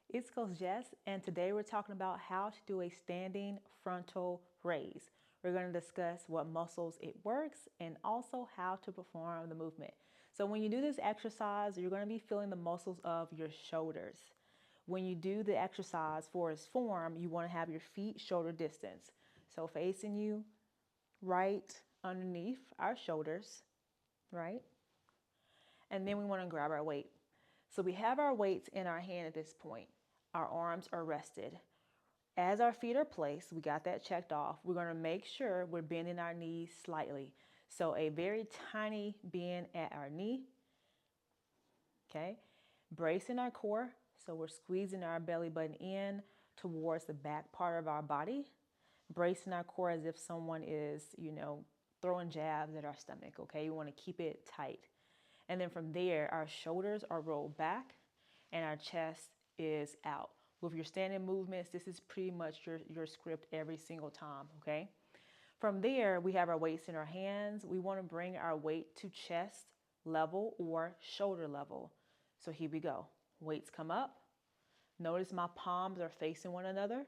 It's Coach Jess, and today we're talking about how to do a standing frontal raise. We're going to discuss what muscles it works and also how to perform the movement. So when you do this exercise, you're going to be feeling the muscles of your shoulders. When you do the exercise for its form, you want to have your feet shoulder distance. So facing you right underneath our shoulders, right? And then we want to grab our weight. So we have our weights in our hand at this point. Our arms are rested. As our feet are placed, we got that checked off. We're going to make sure we're bending our knees slightly. So a very tiny bend at our knee. Okay. Bracing our core. So we're squeezing our belly button in towards the back part of our body. Bracing our core as if someone is, throwing jabs at our stomach. Okay. You want to keep it tight. And then from there, our shoulders are rolled back and our chest is out. With your standing movements, this is pretty much your script every single time, okay? From there, we have our weights in our hands. We want to bring our weight to chest level or shoulder level. So here we go. Weights come up. Notice my palms are facing one another.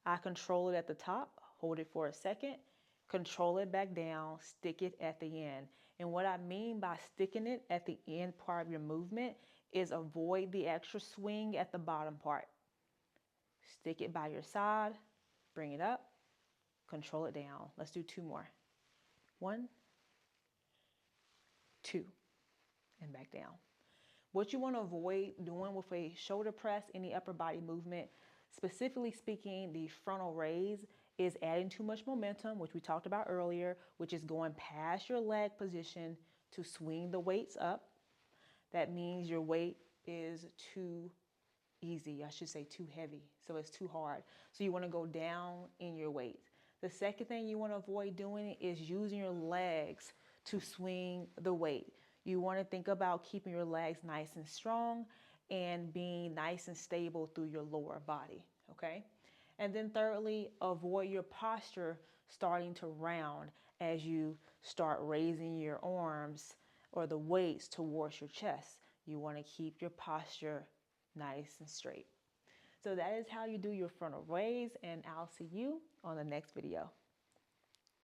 I control it at the top, hold it for a second, control it back down, stick it at the end. And what I mean by sticking it at the end part of your movement is avoid the extra swing at the bottom part. Stick it by your side, bring it up, control it down. Let's do two more. 1, 2, and back down. What you want to avoid doing with a shoulder press, any upper body movement, specifically speaking, the frontal raise, is adding too much momentum, which we talked about earlier, which is going past your leg position to swing the weights up. That means your weight is too easy, I should say too heavy, so it's too hard. So you want to go down in your weight. The second thing you want to avoid doing is using your legs to swing the weight. You want to think about keeping your legs nice and strong and being nice and stable through your lower body, okay? And then thirdly, avoid your posture starting to round as you start raising your arms or the weights towards your chest. You want to keep your posture nice and straight. So that is how you do your frontal raise, and I'll see you on the next video.